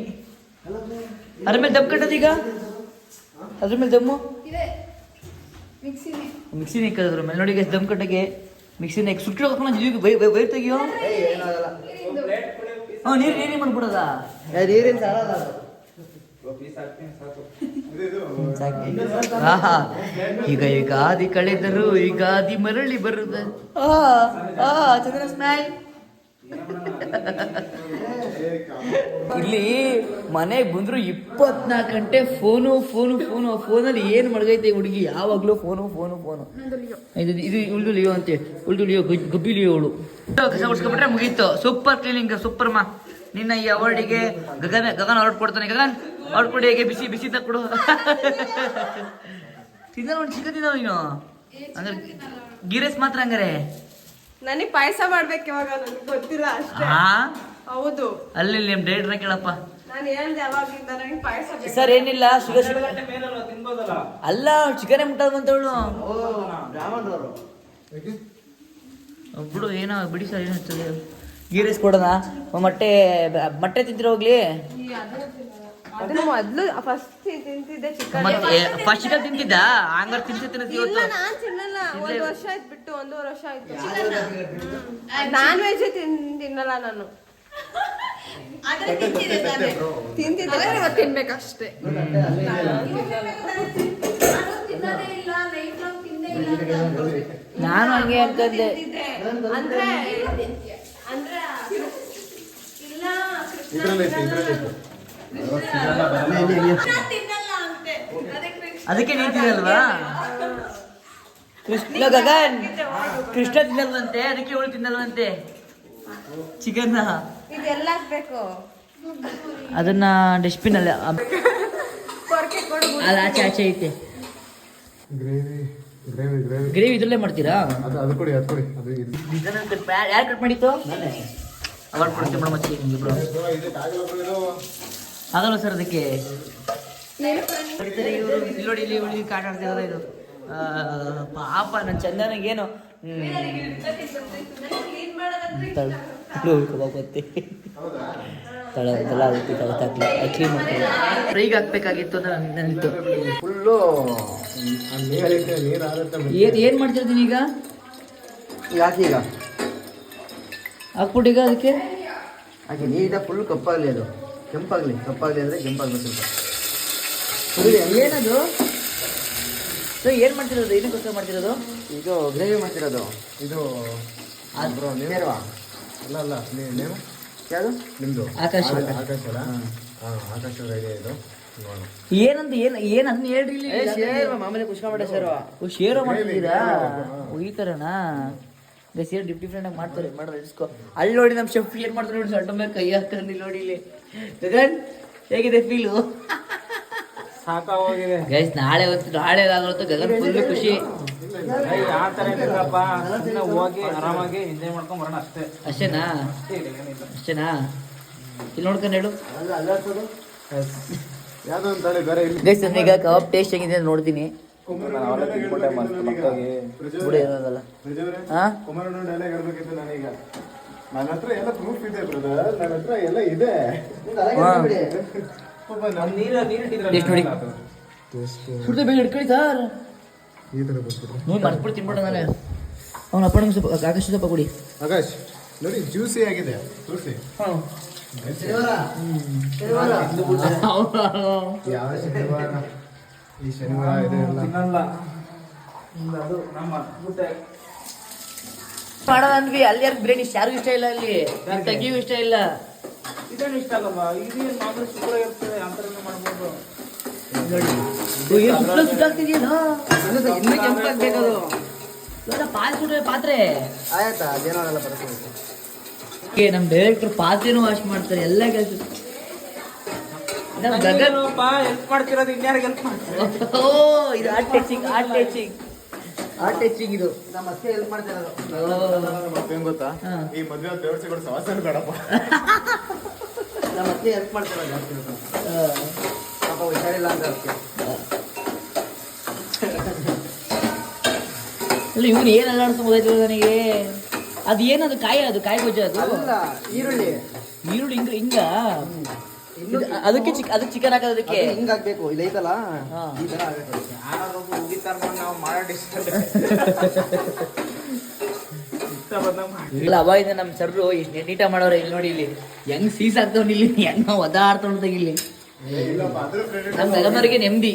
ಅದ್ರ ಮೇಲೆ ದಮ್ ಕಟ್ಟೋದೀಗ ಅದ್ರ ಮೇಲೆ ದಮ್ಮು ಮಿಕ್ಸಿನ ಇಕ್ಕದ್ರ ಮೇಲೆ ನೋಡಿ ದಮ್ ಕಟ್ಟಕ್ಕೆ ಮಿಕ್ಸಿನ ಸುಟ್ಟು ಹಾಕೊಂಡು ಬೈರ್ ತೆಗಿಯೋ ಏನಾಗಲ್ಲ ಹಾಂ ನೀರು ಮಾಡ್ಬಿಡೋದಾ ನೀರಿನ ಸಾಲಲ್ಲ ಆಹಾ ಈಗ ಯುಗಾದಿ ಕಳೆದರು ಯುಗಾದಿ ಮರಳಿ ಬರುದ ಚಂದ್ರ ಸ್ಮೈಲ್ ಇಲ್ಲಿ ಮನೆಗೆ ಬಂದ್ರು 24 ಗಂಟೆ ಫೋನಲ್ಲಿ ಏನು ಮಡಗೈತೆ ಹುಡುಗಿ ಯಾವಾಗ್ಲೂ ಫೋನು ಇದು ಉಳ್ದು ಲಿಯೋ ಅಂತೆ ಉಳ್ದು ಲಿಯೋ ಗಬ್ಬಿ ಲಿಯೋ ಅವಳು ಕಸ ಉಡ್ಸ್ಕೊಬಿಟ್ರೆ ಮುಗೀತು ಸೂಪರ್ ಕ್ಲೀನಿಂಗ್ ಸೂಪರ್ ಮಾ ನಿನ್ನ ಈ ಅವಾರ್ಡಿಗೆ ಗಗನ್ ಅವಾರ್ಡ್ ಕೊಡ್ತಾನೆ ಗಗನ್ ಅವಾರ್ಡ್ ಕೊಡಿ ಹೇಗೆ ಬಿಸಿ ತಕ್ಕೊಡು ತಿನ್ನ ನೋಡಿ ಚಿಕ್ಕ ತಿನ್ನ ನೀನು ಹಂಗಾರೆ ಗೀರೇಸ್ ಮಾತ್ರ ಹಂಗಾರೆ ನನಗೆ ಪಾಯಸ ಮಾಡ್ಬೇಕು ಇವಾಗ ನನಗೆ ಗೊತ್ತಿಲ್ಲ ಅಷ್ಟೇ ಹೌದು ಅಲ್ಲಿ ನಿಮ್ಮ ಡೈರೆಕ್ಟ್ರ ಕೇಳಪ್ಪ ನಾನು ಹೇಳ್ದೆ ಅವಾಗಿಂದ ನನಗೆ ಪಾಯಸ ಬೇಕು ಸರ್ ಏನಿಲ್ಲ ಶುಗರ್ ಮೇಲಲ್ವಾ ತಿನ್ಬೋದಲ್ಲ ಅಲ್ಲ ಚಿಕನ್ ಮುಟ್ಟದ ಅಂತವಳು ಬ್ರಾಹ್ಮಣರವರು ಬಿಡು ಏನೋ ಬಿಡಿ ಸರ್ ಏನು ಹಚ್ಚೋದು ಗೀರೇಸ್ ಕೊಡೋಣ ಮೊಟ್ಟೆ ತಿಂತಿರೋ ಹೋಗ್ಲಿ ಅದನ್ನ ಮೊದ್ಲು ಫಸ್ಟ್ ತಿಂತಿದ್ದೆ ಚಿಕನ್ ಮತ್ತೆ ಫಸ್ಟ್ ಚಿಕನ್ ತಿಂತಿದ್ದ ಹಂಗಾರೆ ತಿಂತಿರ್ತೀನಿ ಇಲ್ಲ ಇವತ್ತು ನಾನ್ ತಿನ್ನಲ್ಲ 1 ವರ್ಷ ಆಯ್ತು ಬಿಟ್ಟು 1.5 ವರ್ಷ ಆಯ್ತು ನಾನ್ ವೆಜ್ ತಿನ್ನಲ್ಲ ನಾನು ತಿಂತಿದ್ದೆ ಇವತ್ತು ತಿನ್ಬೇಕಷ್ಟೇ ನಾನು ಹಂಗೆ ಅನ್ಕೊಂಡೆ ಅಂದ್ರೆ ಇಲ್ಲ ಅದಕ್ಕೆ ನೀನ್ ತಿನ್ನಲ್ವಾ ಕೃಷ್ಣ ಗಗನ್ ಕೃಷ್ಣ ತಿನ್ನಲ್ವಂತೆ ಅದಕ್ಕೆ ಇವಳು ತಿನ್ನಲ್ವಂತೆ ಚಿಕನ್ ಇದೆಲ್ಲ ಹಾಕ್ಬೇಕು ಅದನ್ನ ಡಸ್ಟ್ಬಿನ್ ಅಲ್ಲಿ ಕೊರಕೆ ಕೊಡು ಅಲ್ಲಿ ಆಚೆ ಐತೆ ಗ್ರೇವಿ ಇದ್ರಲ್ಲೇ ಮಾಡ್ತೀರಾ? ಅದು ಕೊಡಿ ಅದು ಯಾರು ಕಟ್ ಮಾಡಿತ್ತು? ಅವಾರ್ಡ್ ಕೊಡ್ತೀವಿ ಮೇಡಮ್ ಅಚ್ಚಿ ನಿಮ್ಗಿಬ್ರು. ಆಗಲ್ಲ ಸರ್ ಅದಕ್ಕೆ ಇವರು ಇಲ್ಲಿ ನೋಡಿ ಇಲ್ಲಿ ಹುಡುಗಿ ಕಾಟ ಆಡ್ತಿರೋದು ಇದು. ಪಾಪ ನನ್ನ ಚಂದನಿಗೇನು ಕ್ಲೀನ್ ಮಾಡ್ತೀನಿ. ಫ್ರೈಗೆ ಹಾಕ್ಬೇಕಾಗಿತ್ತು ಅಂತ ನನಗಿತ್ತು. ಫುಲ್ಲು ನೀರು ಆಗುತ್ತೆ. ಏನು ಮಾಡ್ತಿರ್ತೀನಿ ಈಗ? ಯಾಕೆ ಈಗ ಹಾಕ್ಬಿಟ್ಟು ಈಗ ಅದಕ್ಕೆ ಹಾಗೆ ನೀರಿದ ಫುಲ್ ಕಪ್ಪಾಗಲಿ, ಅದು ಕೆಂಪಾಗಲಿ. ಕಪ್ಪಾಗಲಿ ಅಂದರೆ ಕೆಂಪಾಗಲಿ ಸ್ವಲ್ಪ. ಏನದು? ಸೊ ಏನು ಮಾಡ್ತಿರೋದು? ಏನಕ್ಕೋಸ್ಕರ ಮಾಡ್ತಿರೋದು? ಇದು ಗ್ರೇವಿ ಮಾಡ್ತಿರೋದು. ಇದು ಬ್ರೋ ನೀವೇವಾ? ಅಲ್ಲ ನೀವು ಯಾವುದು ನಿಮ್ದು? ಆಕಾಶ. ಆಕಾಶದ ಆಕಾಶದ ಐಡಿಯಾ ಇದು ನೋಡೋಣ. ಏನಂತ ಏನು ಅದನ್ನ ಹೇಳ್ರಿ ಇಲ್ಲಿ. ಶೇರ್ವ ಮಾಮೂಲಿ ಕುಷ್ಕಾಮಟ ಶೇರ್ವ. ಶೇರೋ ಮಾಡ್ತಿದ್ದೀರಾ? ಈ ಥರನಾ? ಸೇರಿ ಡಿಫ್ರೆಂಟ್ ಆಗಿ ಮಾಡ್ತಾರೆ. ಮಾಡೋದು ಇಸ್ಕೋ. ಅಲ್ಲಿ ನೋಡಿ ನಮ್ಮ ಶೆಫ್ ಏನು ಮಾಡ್ತಾರೆ ನೋಡಿ, ಸೊಟ್ಟ ಮೇಲೆ ಕೈ ಹಾಕ್ತಾರೆ ಇಲ್ಲಿ ನೋಡಿ. ಇಲ್ಲಿ ಗಗನ್ ಹೇಗಿದೆ ಫೀಲು? ಸಾಕಾಗೋಗಿದೆ ಗೈಸ್. ನಾಳೆ ಆಗುತ್ತೆ ಗಗನ್ ಫುಲ್ ಖುಷಿ. ಆ ಥರ ಏನಿಲ್ಲಪ್ಪ, ಸುಮ್ನೆ ಹೋಗಿ ಆರಾಮಾಗಿ ಎಂಜಾಯ್ ಮಾಡ್ಕೊಂಡ್ ಬರೋಣ ಅಷ್ಟೇ. ಅಷ್ಟೇನಾ? ಅಷ್ಟೇನಾ? ಇಲ್ಲಿ ನೋಡ್ಕೊಂಡು ಹೇಳು ಯಾವ್ದು ಅಂತ ಹೇಳಿ ಬೇರೆ ಇಲ್ಲಿ ಗೈಸ್. ಈಗ ಕಬಾಬ್ ಟೇಸ್ಟ್ ಹೇಗಿದೆ ಅಂತ ನೋಡ್ತೀನಿ. ಬಿಡು ಇರೋದಲ್ಲ. ಹಾಂ ಕುಮಾರಣ್ಣ ಡೈಲಾಗ್ ಹೇಳ್ಬೇಕಿತ್ತು ನನೀಗ. ನನ್ನ ಹತ್ರ ಎಲ್ಲ ಪ್ರೂಫ್ ಇದೆ ಬ್ರದರ್, ನನ್ನ ಹತ್ರ ಎಲ್ಲ ಇದೆ. ಟೇಸ್ಟ್ ನೋಡಿ. ಸುಡ್ತಾ ಬೇಗ ಹಿಡ್ಕೊಳ್ಳಿ ಸರ್. ಈ ತರ ಬರ್ತಿದ್ರು ನೋಡಿ ಮರ್ಸ್ಬಿಟ್ಟು ತಿನ್ಬಿಡ ನಾನೇ. ಅವ್ನ ಅಪ್ಪ ನಂಗೆ ಸ್ವಲ್ಪ ಆಕಾಶ ಸ್ವಲ್ಪ ಕೊಡಿ. ಆಕಾಶ್ ನೋಡಿ ಜ್ಯೂಸಿ ಆಗಿದೆ, ತೋರಿಸಿ. ಯಾವ ಶನಿವಾರ? ಈ ಶನಿವಾರ ಇದೆ ತಿನ್ನಲ್ಲ. ಅದು ನಮ್ಮ ಊಟ ಮಾಡೋಣ ಅಂದ್ವಿ. ಅಲ್ಲಿ ಯಾರು ಬಿರಿಯಾನಿ ಯಾರಿಗೂ ಇಷ್ಟ ಇಲ್ಲ, ಅಲ್ಲಿ ತೆಗಿಯೂ ಇಷ್ಟ ಇಲ್ಲ. ಇದೇನು ಇಷ್ಟ ಆಗಲ್ಲ. ಇದೇನು ಮಾಮೂಲಿ ಶುಕ್ರ ಇರ್ತದೆ, ಆ ಥರನೇ ಮಾಡ್ಬೋದು. ಸುಟ್ಟಾಗ್ತಿದೆಯೇನೋ? ಇನ್ನೂ ಕೆಂಪಾಗ್ಬೇಕದು. ಪಾತ್ರೆ ಸುಟ್ರೆ ಪಾತ್ರೆ ಆಯ್ತಾ? ಅದೇನಾಗಲ್ಲ ಬರುತ್ತೆ. ನಮ್ಮ ಡೈರೆಕ್ಟರ್ ಪಾತ್ರೆನೂ ವಾಶ್ ಮಾಡ್ತಾರೆ, ಎಲ್ಲ ಕೆಲಸ. ನಮ್ಮ ಗಗನ್ ಹೆಲ್ಪ್ ಮಾಡ್ತಿರೋದು ಇನ್ಯಾರಿಗೆ ಹೆಲ್ಪ್ ಮಾಡ್ತಾರೆ? ಓ ಇದು ಆರ್ಟ್ ಟಚಿಂಗ್ ಇದು. ನಮ್ಮ ಅತ್ತೆ ಹೆಲ್ಪ್ ಮಾಡ್ತಿರೋದು. ಮತ್ತೇನ್ ಗೊತ್ತಾ, ಹಾ. ಈ ಮದ್ವೆ ದೇವಸ್ಥಗಳು ಸವಾಸನ ಬೇಡಪ್ಪ. ನಮ್ಮ ಅತ್ತೆ ಹೆಲ್ಪ್ ಮಾಡ್ತಿರೋದು ಜಾಸ್ತಿ ಇರುತ್ತೆ. ಪಾಪ ಹುಷಾರಿಲ್ಲ ಅಂತ ಅದಕ್ಕೆ. ಅಲ್ಲ ಇವ್ನು ಏನು ಅಲ್ಲಾಡ್ಸ್ಬೋದಾಯ್ತು ನನಗೆ. ಅದು ಏನದು ಕಾಯಿ, ಅದು ಕಾಯಿ ಗೊಜ್ಜು ಅದು. ಅಲ್ಲ, ಈರುಳ್ಳಿ ಹಿಂಗ ಅದಕ್ಕೆ ಅದಕ್ಕೆ ಚಿಕನ್ ಹಾಕೋದಕ್ಕೆ ಹಿಂಗಾಗ್ಬೇಕು. ಇಲ್ಲಿ ಐತಲ್ಲ ಹಾ. ಈ ತರ ಆಗ್ಬೇಕು. ಯಾರೊಬ್ಬ ಹುಡುಗಿತಾರ ನಾವು ಮಾಡೋ ಡಿಶ್ ಇಷ್ಟ ಬಂದಂಗೆ ಮಾಡಿ. ಇಲ್ಲ ಅವಾಗಿಂದ ನಮ್ಮ ಸರ್ರು ಎಷ್ಟು ನೀಟಾಗಿ ಮಾಡೋರು. ಇಲ್ಲಿ ನೋಡಿ ಇಲ್ಲಿ ಹೆಂಗ್ ಸೀಸ್ ಆಗ್ತಾವ್ ಇಲ್ಲಿ, ಹೆಂಗ ಒದಾಡ್ತಾವ್ ಇಲ್ಲಿ. ಇಲ್ಲಪ್ಪ ಅದ್ರ credit ನಮ್ಮ ಗಗನವ್ರಿಗೆ ನೆಮ್ಮದಿ.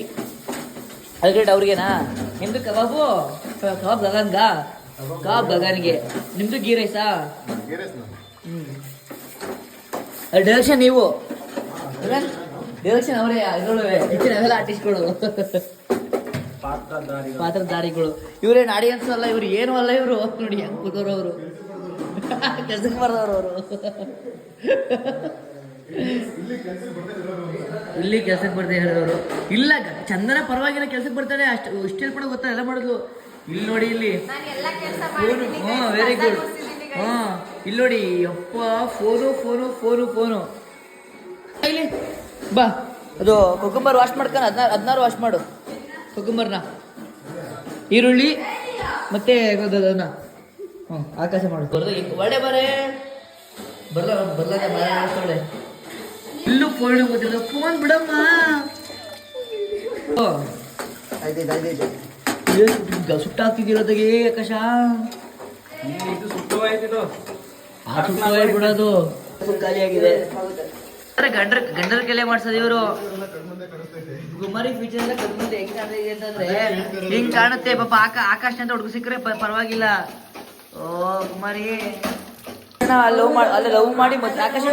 ಅದ್ರೇಟ್ ಅವ್ರಿಗೆನಾ? ನಿಮ್ದು ಕಬಾಬ್ ಗಗನ್ಗೆ, ನಿಮ್ದು ಗೀ ರೈಸಾ? ಗಿರೀಶ್ ನಾನು. ಡೈರೆಕ್ಷನ್ ನೀವು, ಡೈರೆಕ್ಷನ್ ಅವರೇ. ಕಿಚನ್ ಅವೆಲ್ಲ ಆರ್ಟಿಸ್ಟ್ಗಳು, ಪಾತ್ರಧಾರಿಗಳು. ಇವ್ರೇನು ಆಡಿಯನ್ಸ್ ಅಲ್ಲ, ಇವ್ರು ಏನು ಅಲ್ಲ. ಇವರು ನೋಡಿ ಹೆಂಗ್ ಕೂತವ್ರು ಅವರು, ಕೆಲ್ಸಕ್ಕೆ ಬರ್ದವ್ರು ಅವರು. ಇಲ್ಲಿ ಕೆಲ್ಸಕ್ಕೆ ಬರ್ತಾ ಇರೋರು ಇಲ್ಲ. ಚಂದನ ಪರವಾಗಿಲ್ಲ, ಕೆಲ್ಸಕ್ಕೆ ಬರ್ತಾನೆ. ಅಷ್ಟು ಇಷ್ಟೆಲ್ಲ ಕೂಡ ಗೊತ್ತಾ ಎಲ್ಲ ಮಾಡೋದು. ಇಲ್ಲಿ ನೋಡಿ ಇಲ್ಲಿ ವೆರಿ ಗುಡ್. ಇಲ್ಲಿ ನೋಡಿ ಅಪ್ಪ ಫೋನು ಇಲ್ಲಿ ಬಾ. ಅದು ಕುಕುಂಬರ್ ವಾಶ್ ಮಾಡ್ಕೊಂಡು 16 ವಾಶ್ ಮಾಡು ಕುಕುಂಬರ್ನ. ಈರುಳ್ಳಿ ಮತ್ತೆ ಅದನ್ನ ಆಕಾಶ ಮಾಡು. ಒಳ್ಳೆ ಬರ್ಲಾಳೆ ಇಲ್ಲೂ ಫೋನ್ ಗೊತ್ತಿಲ್ಲ. ಫೋನ್ ಬಿಡಮ್ಮ. ಸುಟ್ಟಾಗ್ತಿದ್ದಿರೋದಾಗೆ ಆಕಾಶ. ಇದು ಸುಟ್ಟವಾಯ್ತಿದು. ಬಿಡೋದು ಫುಲ್ ಖಾಲಿಯಾಗಿದೆ. ಗಂಡರ ಕೆಲೆ ಮಾಡ್ಸೋದು ಇವರು. ಗುಮ್ಮರಿ ಫೀಚರ್ ಎಲ್ಲ ಕರ್ಮಂದೆ ಹೆಂಗ್ ಕಾಣ್ತಿದೆ ಅಂತಂದ್ರೆ ಹಿಂಗ್ ಕಾಣುತ್ತೆ. ಪಾಪ ಆಕಾಶ ಅಂತ ಹುಡುಗ ಸಿಕ್ಕರೆ ಪರವಾಗಿಲ್ಲ. ಓ ಕುಮಾರಿ ಅಲ್ಲಿ ಲವ್ ಮಾಡಿ ಮತ್ತೆ ಆಕಾಶ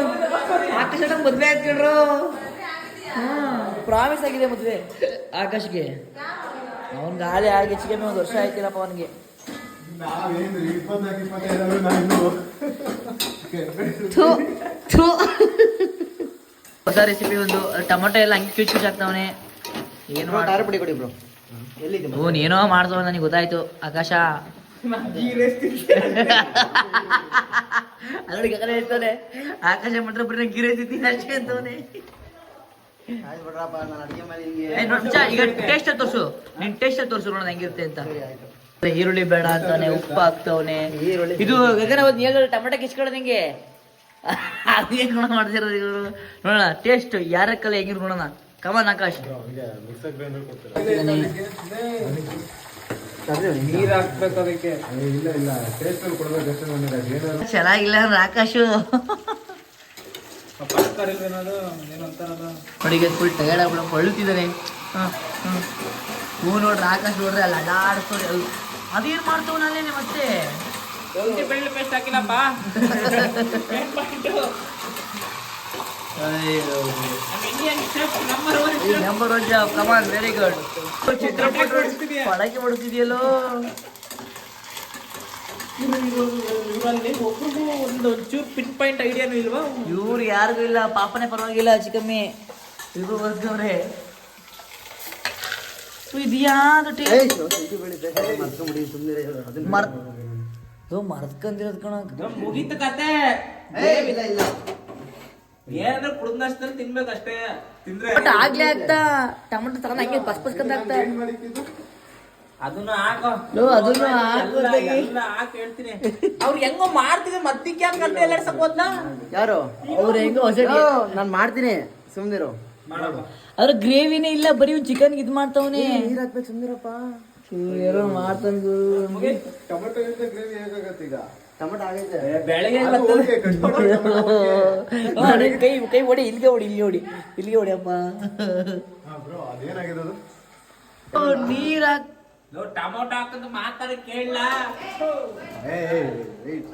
ಮದ್ವೆ ಆಗ್ತಿಡ್ರು. ಪ್ರಾಮಿಸ್ ಆಗಿದೆ ಮದ್ವೆ ಆಕಾಶ್ಗೆ. ಅವನ್ ಗಾಳಿ ಆಗಿ ಹೆಚ್ಚಿಗೆ 1 ವರ್ಷ ಆಯ್ತಿಲ್ಲಪ್ಪ ಅವನಿಗೆ. ನಾವೇನು 24-25 ನಾನು ಇನ್ನೂ ಹೊಸ ರೆಸಿಪಿ ಒಂದು. ಟೊಮೊಟೊ ಎಲ್ಲ ಹಂಗೆ ಕ್ಯೂಚ್ ಆಗ್ತಾವನೆ. ಏನು ಖಾರ ಪುಡಿ ಕೊಡಿ ಬ್ರೋ. ಎಲ್ಲಿದೆ ಓ ನೀನೋ ಮಾಡ್ಸೋ ನನಗೆ ಗೊತ್ತಾಯ್ತು ಆಕಾಶ ಅದ್ರಿಗೆ ಹೇಳ್ತಾನೆ ಆಕಾಶ ಮಾತ್ರ ಬರೀ ಗಿರೈತಿ ಅಷ್ಟೇ ಅಂತವನೇ. ಆಯ್ತು ಬಿಡ್ರಪ್ಪ, ನಾನು ಅಡುಗೆ ಮಾಡಿ ಹಿಂಗೆ ಈಗ ಟೇಸ್ಟ್ ತೋರ್ಸು, ನಿನ್ ಟೇಸ್ಟ್ ತೋರ್ಸು ನೋಡೋಣ ಹೆಂಗಿರುತ್ತೆ ಅಂತ. ಈರುಳ್ಳಿ ಬೇಡ ಅಂತಾನೆ, ಉಪ್ಪು ಹಾಕ್ತವನೆ. ಈರುಳ್ಳಿ ಇದು ಟೊಮೆಟೊ ಕಿಚ್ಕೊಳ್ಳೋದು ಹಿಂಗೆ ಅದು ಹೆಂಗ್ ನೋಡ ಮಾಡ್ತಿರೋದು ಇವ್ರು. ನೋಡೋಣ ಟೇಸ್ಟ್ ಯಾರಕ್ಕಲ್ಲ ಹೆಂಗಿರ್ ನೋಡೋಣ. ಕಮನ್ ಆಕಾಶ್ ನೀರ್ ಹಾಕ್ಬೇಕು ಅದಕ್ಕೆ. ಇಲ್ಲ ಇಲ್ಲ ಟೇಸ್ಟ್ ಅಲ್ಲಿ ಕೊಡ್ಬೇಕು ಅಷ್ಟೇ ನನಗೆ. ಚೆನ್ನಾಗಿಲ್ಲ ಅಂದ್ರೆ ಆಕಾಶು ನೋಡಿ ಫುಲ್ ಟಯರ್ಡ್ ಆಗ್ಬಿಡ ಪಳ್ಳುತ್ತಿದ್ದಾನೆ. ಹೂ ನೋಡ್ರಿ ಆಕಾಶ್ ನೋಡ್ರಿ ಅಲ್ಲ ಅಡಾಡ್ಸೋರಿ ಅದೇನ್ ಮಾಡ್ತಾವ ನಾನೇನೆ ಮತ್ತೆ ಬೆಳ್ಳುಳ್ಳಿ ಪೇಸ್ಟ್ ಹಾಕಿಲ್ಲಪ್ಪ. ನಂಬರ್ 1 ಜಾಬ್, ಕಮಾನ್, ವೆರಿ ಗುಡ್. ಚಿತ್ರಪಟ ಪಳಕೆ ಹೊಡ್ತಿದ್ಯಲ್ಲೋ. ಒಬ್ರಿಗೂ ಒಂಚೂರು ಪಿನ್ ಪಾಯಿಂಟ್ ಐಡಿಯಾನು ಇಲ್ವಾ? ಇವ್ರು ಯಾರಿಗೂ ಇಲ್ಲ, ಪಾಪನೇ ಪರವಾಗಿಲ್ಲ, ಚಿಕ್ಕಮ್ಮಿ ಇಬ್ರು ಬರ್ದವ್ರೆ. ಇದ್ಯಾವ್ದು ಮರ್ಕೊಂಬಿಡಿ ಸುಮ್ಮನೆ ಅದನ್ನ ಮರ್ತ್ಕೊಂಡಿರೋದ್ ಕಣ. ಮುಗೀತು ಕತೆ. ಇಲ್ಲ ಇಲ್ಲ ಏನಾದ್ರೂ ಕುಡ್ದಷ್ಟಲ್ಲಿ ತಿನ್ಬೇಕಷ್ಟೇ. ತಿಂದ್ರೆ ಬಟ್ ಆಗ್ಲೇ ಆಗ್ತಾ ಟೊಮೆಟೊ ತಗೊಂಡ್ ಹಂಗೆ ಪಸ್ಪಸ್ಕೊಂಡ್ ಆಗ್ತಾ ಅದನ್ನ ಹಾಕೋ. ಅದನ್ನು ಎಲ್ಲ ಹಾಕಿ ಹೇಳ್ತೀನಿ. ಅವ್ರು ಹೆಂಗೋ ಮಾಡ್ತಿದ್ರೆ ಮತ್ತಿಕ್ಕೆ ಯಾಕೆ ಗಂಟೆ ಎಲ್ಲ ಸಕ್ಕೋದ್ನ ಯಾರು ಅವ್ರು ಹೆಂಗೋ ಹೊಸ ನಾನು ಮಾಡ್ತೀನಿ ಸುಮ್ಮನಿರು. ಅದ್ರ ಗ್ರೇವಿನೇ ಇಲ್ಲ, ಬರೀ ಚಿಕನ್ ಇದ್ ಮಾಡ್ತಾವನೆ. ನೀರ್ ಹಾಕ್ಬೇಕು ಸುಮ್ಮನಿರಪ್ಪ. ಏನೋ ಮಾಡ್ತಾನ ಟೊಮೆಟೊ ಇಂದ ಗ್ರೇವಿ ಹೇಗಾಗತ್ತೆ ಈಗ? ಟೊಮೆಟೊ ಆಗೈತೆ. ಬೆಳಗ್ಗೆ ಅದು okay, ಕೈ ಕೈ ಹೊಡಿ, ಇಲ್ಲಿಗೆ ಹೊಡಿ, ಇಲ್ಲಿ ಹೊಡಿ, ಇಲ್ಲಿಗೆ ಹೊಡಿ ಅಪ್ಪ. ಹಾ ಬ್ರೋ, ಅದೇನಾಗಿದೆ ಅದು? ನೀರ್ ಹಾಕ್ ಟೊಮೊಟೊ ಹಾಕಂತ ಮಾತಾಡಿ ಕೇಳಲ್ಲ. wait.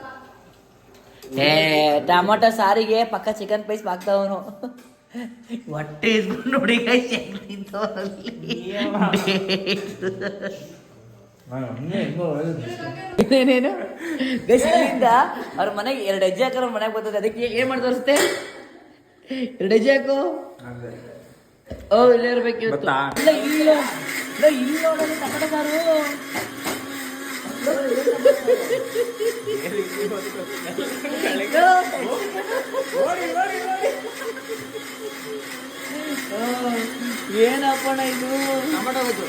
ಟೊಮೊಟೊ ಸಾರಿಗೆ ಪಕ್ಕ ಚಿಕನ್ ಪೀಸ್ ಹಾಕ್ತಾವನು. ಹೊಟ್ಟೆ ಇಸ್ಕೊಂಡು ನೋಡಿ ಏನೇನು ಗಸಿಂದ ಅವ್ರ ಮನೆಗೆ 2 ಹೆಜ್ಜೆ ಹಾಕೋರು ಮನೆಗೆ ಬರ್ತದೆ. ಅದಕ್ಕೆ ಏನ್ ಮಾಡಿ ತೋರಿಸುತ್ತೆ? 2 ಹೆಜ್ಜೆ ಹಾಕು. ಓ ಇಲ್ಲೇ ಇರ್ಬೇಕು. ಗೊತ್ತಾ? ಇಲ್ಲ ಇಲ್ಲ ಇಲ್ಲಿ ನೋಡೋದು ಟೊಮೊಟೊ ಸಾರು. ಏನಪ್ಪಣ ಇದು? ಟೊಮೆಟೊ ಗೊತ್ತು.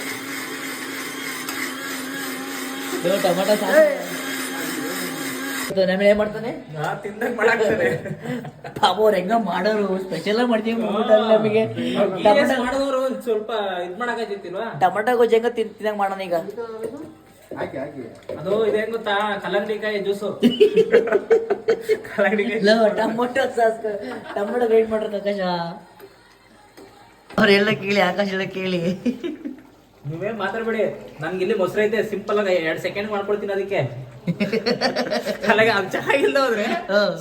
ಟೊಮೊಟೊ ಸಾರು ನಮ್ಗೆ ಏನ್ ಮಾಡ್ತಾನೆ ತಿಂದಾಗ ಮಾಡಾಕ್ತಾರೆ. ಪಾಪ ಅವ್ರು ಹೆಂಗ ಮಾಡೋರು, ಸ್ಪೆಷಲ್ ಮಾಡ್ತೀವಿ ನಮಗೆ. ಟೊಮೊಟೊ ಮಾಡಿದವರು ಸ್ವಲ್ಪ ಇದ್ ಮಾಡಾಕತ್ತಿಲ್ವಾ? ಟೊಮೊಟೊ ಗೊಜ್ಜು ಹೆಂಗ ತಿನ್ನಂಗ ಮಾಡೋಣ ಈಗ. ಹಾಕಿ ಅದು ಇದೇನ್ ಗೊತ್ತಾ? ಕಲ್ಲಂಗಡಿಕಾಯಿ ಜ್ಯೂಸು. ಕಲ್ಲಂಗಡಿಕಾಯಿ ಟೊಮೊಟೊ ಸಾಸ್, ಟೊಮೊಟೊ ವೇಟ್ ಮಾಡ್ರ ಆಕಾಶ. ಅವ್ರೆಲ್ಲ ಕೇಳಿ, ಆಕಾಶ ಎಲ್ಲ ಕೇಳಿ. ನೀವೇನ್ ಮಾತಾಡ್ಬೇಡಿ. ನನ್ಗೆ ಇಲ್ಲಿ ಮೊಸರು ಐತೆ, ಸಿಂಪಲ್ ಆಗಿ 2 ಸೆಕೆಂಡ್ ಮಾಡ್ಕೊಳ್ತೀನಿ. ಅದಕ್ಕೆ ಅದು ಚೆನ್ನಾಗಿಲ್ದ ಹೋದ್ರೆ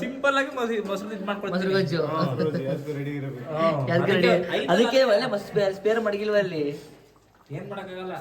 ಸಿಂಪಲ್ ಆಗಿ ಮೊಸರು ಇದ್ ಮೊಸರು ಮಾಡ್ಕೊಳ್ತೀನಿ. ಗೊಜ್ಜು ರೆಡಿ ಇರಬೇಕು. ಅದಕ್ಕೆ ಒಳ್ಳೆ ಸ್ಪೇರ್ ಮಡಗಿಲ್ವ ಅಲ್ಲಿ? ಏನ್ ಮಾಡಕ್ಕಾಗಲ್ಲ.